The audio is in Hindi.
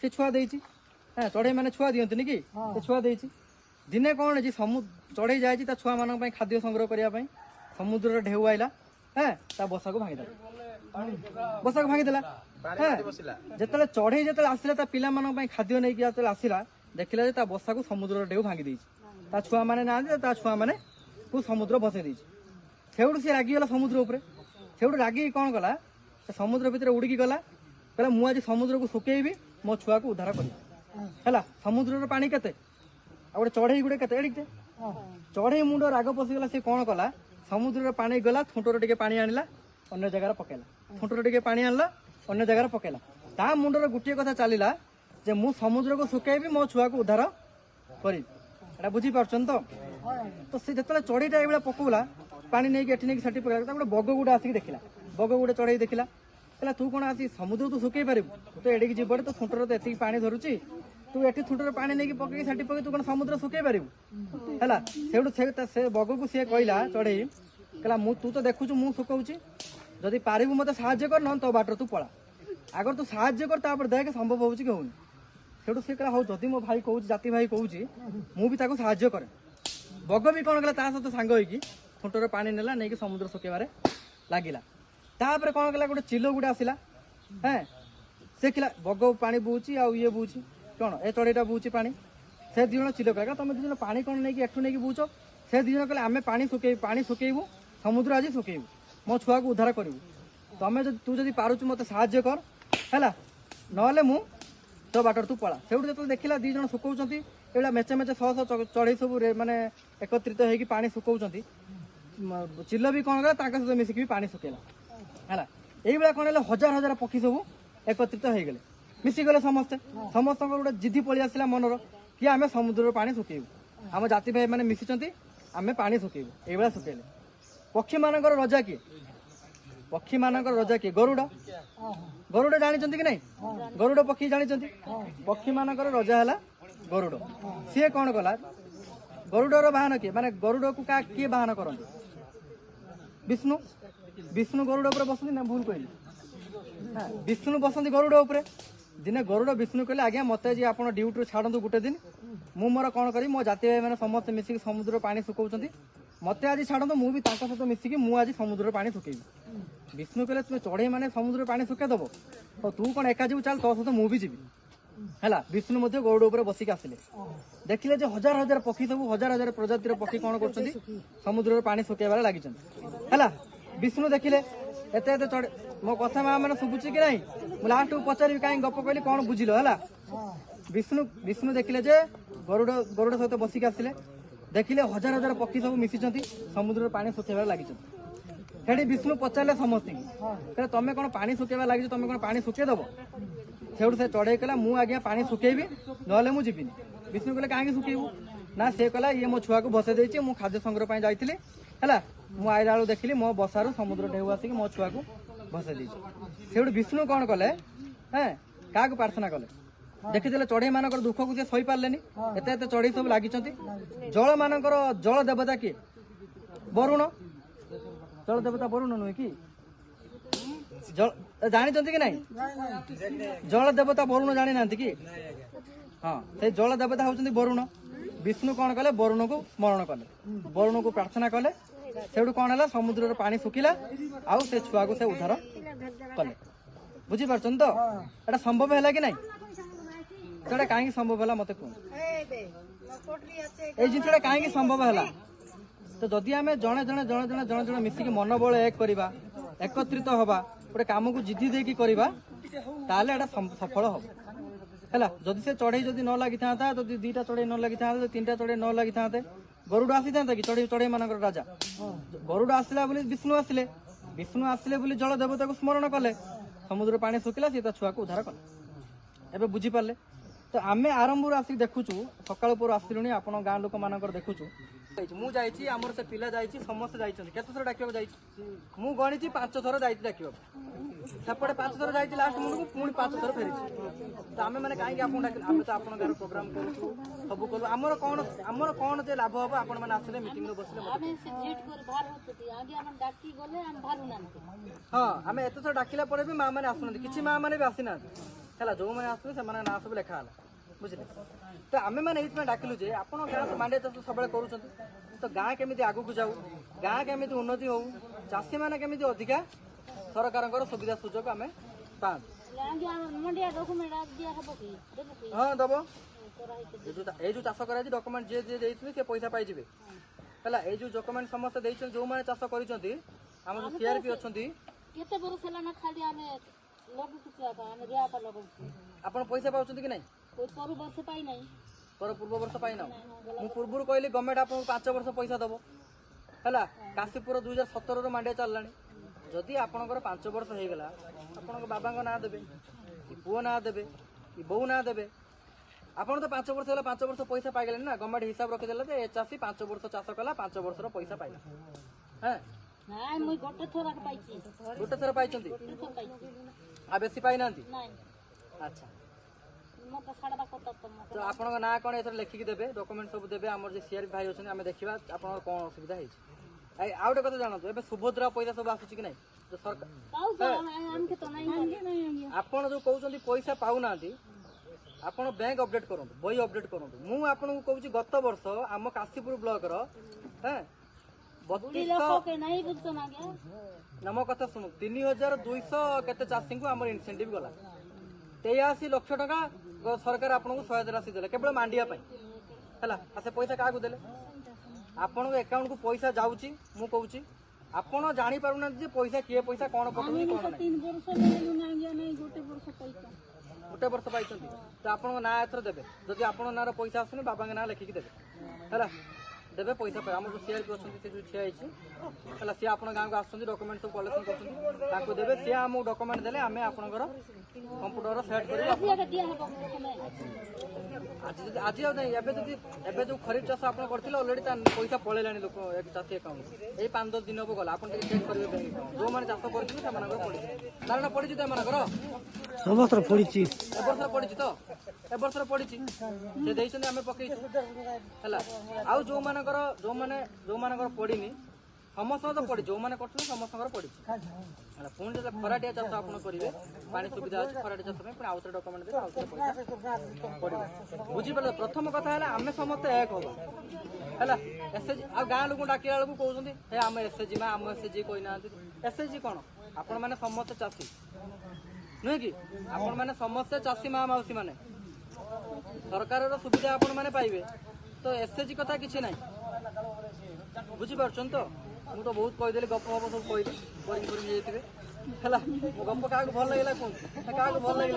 से छुआ देछि चढ़ई माने छुआ दियंतनी कि से छुआ देछि दिने कौन है चढ़ई जाइछि ता छुआ मानक पई खाद्य संग्रह करिया पई समुद्र ढेउ आइला ता बसा को भांगी देला जेतले चढ़ई जेतले आसिला ता पिला मानक पई खाद्य नै कि जेतले आसिला देखिला जे ता बसा को समुद्र ढेउ भांगी देछि ता छुआ माने ना ता छुआ माने को समुद्र बसई देछि सेउडू से रागी गला समुद्र ऊपर सेउडू रागी कौन कला से समुद्र भितर उड़की गला कहला मु आज समुद्र को सुकेइबी मो छुआ को उद्धार करी है समुद्र पानी केते गोटे चढ़ई गुड़े केते एडिकते चढ़ई मुंड राग पशिगला से कौन कला समुद्र पानी गला थुंटर टिके पानी आनिला अन्य जगह पकेला थुंटर टिके पानी आनला अन्य जगह पकेला ता मुंडर गुटिए कथा चलिला जे मु समुद्र को सुकेइबी मो छुआ को उद्धार करी एटा बुझी पारछन तो से जतले चढ़ईटा एबेला पकोला पानी नहीं कि एठी नहीं सेठी पकेला गोटे बग गुडे आसिक देखिला बग गुडे चढ़ई देखिला कहला तू कौन आसी समुद्र तू सुकई पारिबु तू तो एडिक जीवन तो थुंटर तो एतिक पानी धरुची तू एठी थुंटर पानी नहीं पकई सेठी पकई तू कौन समुद्र सुकई पारिबु हैला सेउडू से बग को से कहला चढ़ई कहला मु तू तो देखुछु मु सुकौची जदि पारिबु मते सहाय्य कर न तो बाटर तू पळा अगर तू सहाय्य कर तापर देख संभव होउची कि होउनी सेउडू से कहला हो जदि मो भाई कहउची जाति भाई कहउची मु भी ताको सहाय्य करे बग भी कौन कहला ता सहित सांग होई कि थुंटर पानी नेला नहीं कि समुद्र सुकेबारे लागिला तापर कौन कला गोटे चिलो गुड़े आसला से खिला बग पानी बुची आ ये बुची कौन ए चढ़ईटा बुची पानी से दी जन चिलो कह तुम दी पानी कौन नहीं एठू नहीं बुच से दी जन कहले आम पानी सुकेबू समुद्र आज सुकेबू मो छुआ को उद्धार करू तुम तू जब पारुचु मत साहाଯ୍य कर है ना मु तो बाटर तू पड़ा से जो देखला दी जन सुकौंट ये मेचे मेचे शह शह चढ़ई सब माने एकत्रित होगी पानी सुकौंट चिल भी कौन कला सहित मिसिकी पानी सुकेला है ये कौन है हजार हजार पक्षी सब एकत्रित हो गले मिसीगले समस्ते समस्त गोटे जिद्दी पलि आसला मनर कि आम समुद्र पानी सुकेबू आम जाति भाई मैंने मिशिंट आम पानी सुकेबू ये सुकेले पक्षी मान रजा किए पक्षी मान रजा किए गरुड़ गरुड़ जानी कि नहीं गरुड़ पक्षी जानी पक्षी मान रजा है गरुड़ सी कौन कला गरुड़ बाहन किए माने गरुड़ को किए बाहन करते विष्णु विष्णु गरुड़ उपर बसती ना भूल कहली विष्णु बसती गरुड़ उपर दिने गरुड़ विष्णु कहले आज्ञा मत आज आप ड्यूटी छाड़ू गोटे दिन मु मोर कौन करी मो जाति भाई मैंने समस्त मिसिक समुद्र पानी सुकौंट मत आज छाड़ू मु भी सहित मिसिकी मु आज समुद्र पानी सुकेबी विष्णु कहले तुम चढ़ई माने समुद्र पानी सुकेदब तो तू कौन एका जीव चल तो सहित मु भी जीवी है विष्णु गरुड़ उपर बसिक आसिले देखिले जे हजार हजार पक्षी सब हजार हजार प्रजातिर पक्षी कौन कर समुद्र पानी सुकेबार लगी है विष्णु देखिले एते एते चढ़ मो कथा माँ मैंने शुभुची कि नहीं लास्ट को पचारि कहीं गप कहली कौन बुझिल है विष्णु विष्णु देखिले जे गरुड़ गरुड़ सहित बसिक आसिले देखिले हजार हजार पक्षी सब मिशिंट समुद्र पानी सुखेबार लगी विष्णु पचारे समस्त कहले तुम कौन पानी सुखेबार लगी तुम कौन पानी सुखेदब से चढ़ई कहला मु आज्ञा पानी सुखेबी ना मुझे विष्णु कहले कहीं सुखेबू ना से कहला ये मो छुआ को बसई देछि मु खाद्य संग्रह जाइली है मु आइला बेलू देखिली मो बसारू समुद्र ढेउ आसिक मो छुआ को बसई देछि विष्णु कौन कले क्या प्रार्थना कले देखिले चढ़ई मान दुख को सी सही पारे एत चढ़ई सब लगी जल मान जल देवता किए वरुण जल देवता वरुण नुहे कि जानी कि नहीं जल देवता वरुण जानी ना कि हाँ से जल देवता होती वरुण विष्णु कौन कले वरुण को स्मरण कले वरुण को प्रार्थना कले से कौन है समुद्र पानी सुखिला आउ से छुआ को से उद्धार कले बुझी पार्छ तो एटा संभव है कि नहीं तो कहीं संभव है मत कह ये जिनसा कहीं संभव है तो जदि आम जड़े जड़े जड़े जड़े जड़े जड़े मिसिक मन बल एक करवा एकत्रित हवा गोटे कम को जिद्दी देकी करवा ताले एटा सफल हम है जदि से चढ़ई जदि न लगी था जदि दीटा चढ़ई न लगी था तीन चढ़ई न लगी था गरुड़ आसी था कि चढ़ई चढ़ई मान राजा गरुड़ आसला विष्णु आसिले विष्णु आसिले जल देवता को स्मरण कले समुद्र पानी सुखिला सी छुआ को उद्धार कले एबे बुझी पारे तो आम आरंभ आसिक देखुचु सकाल पर आसलुणी आप गाँ लोक मान देखुचु मुझे आमर से पिला जाइए समस्त जाते थर डाक मु गणी 5 थर जा डाक सेपटे 5 थर जा लास्ट मुंड को पुणी 5 थर फेरी तो आम मैंने कहीं आम तो आप प्रोग्राम करूँ सब करूँ आमर कौन जे लाभ हम आप आसले मीटिंग बसले हाँ आम एत थर डाकिला भी माँ मैंने आसुना किसी माँ मैंने भी आसी ना है जो मैंने आसुले से ना सब लिखा बुझे तो आम मैंने ये डाकिलु जे आप गाँव मांडिया चाष सब कर तो गाँ केमी आगू जाऊ गाँ केमी उन्नति हो चाषी मैंने केमी अधिका सरकार सुविधा सुजोग आम पा हाँ दब ये जो चाष कर डॉक्यूमेंट जी जी देते पैसा पाइबे है ये जो डॉक्यूमेंट समस्त जो मैंने चाष कर सीआरपी अच्छा आप पैसा पाँच कि नहीं पर पूर्व वर्ष पाई ना मु पूर्व कहली गवर्नमेंट आपको 5 वर्ष पैसा दब है काशीपुर 2017 मांडिया चलला जदि आपणकर 5 वर्ष हो गला आपण बाबा ना देवे कि पुओ ना देवे कि बो ना देवे आपन तो 5 वर्ष है 5 वर्ष पैसा पाई गले ना गवर्नमेंट हिसाब रखिदेला जे चाषी 5 वर्ष चाष कला 5 वर्ष पैसा पाइला हैं गोटे थर पाई आ बेसी पाई ना अच्छा तो आपन ना कौन एथर लिखिकी देबे डॉक्यूमेंट सब देबे हमर जे सीआरपी भाई अछि आमे देखिबा आपन कोन असुविधा है आ गोटे कथा जानतो एबे सुभद्रा पैसा सब आसुची कि नहीं जो सरकार आपन जो कहउछंती पैसा पाउ नांती आपन बैंक अपडेट करंतु बही अपडेट करंतु मु आपन को कहउची गत वर्ष हम काशीपुर ब्लॉक रो हैं 3200 नमो कथा सुनु 3200 केते चाषी को हमर इंसेंटिव गला 83 लाख टका सरकार आपको सहायता राशि देले केवल मांडिया है से पैसा क्या देले आपण अकाउंट को पैसा जाऊँगी मु कहूँ आपण जानी पारुना पैसा किए पैसा कौन पकड़ गोटे वर्ष पाई तो आप ना एथर देवे जदि आप ना पैसा आसुनी बाबा ना लिखिकी देवे है देवे पैसा पाए आम जो सीआरपी अच्छे जो ठिया है सी आप गाँव को आसुँच डॉक्यूमेंट सब कलेक्शन कर देवे सी आम डॉक्यूमेंट देले आम आपंकर कंप्यूटर सेट कर आज एबे जो खरीफ चाष आप करते ऑलरेडी पैसा पलैला लोक चाषी अकाउंट ये 5-10 दिन हम गला आप चेक करेंगे जो मैंने चाष कर पड़ी तो समस्त पड़ी पड़ी तो एबर्षर पड़ी से देते आम पकई है जो मानकर पड़नी समस्त तो पड़ी जो मैंने कर समस्त पड़ी पुणी जो खराटिया चाष आप करेंगे पानी सुविधा अच्छे खराटिया चाष पुणी आउ थे डॉक्यूमेंट देते आउ पैसा पड़ो बुझीपारे प्रथम कथा है आम समस्त एक हम है एसएचजी आ गाँ लोक डाकिला बेलू कहते आम एसएचजी माँ आम एसएचजी कही ना एसएचजी कौन आपण मैंने समस्त चाषी नुहे कि आपण मैंने समस्त चाषी माँ मौसी मैंने सरकार सुविधा आपण मैंने पाइबे तो एसएचजी कथा किसी ना बुझीपार तो मुझे तो बहुत कहीदेली गप गप सब कहली बोरिंग बोरिंग जाइए है गप क्या भल लगे कहूँ क्या भल लगे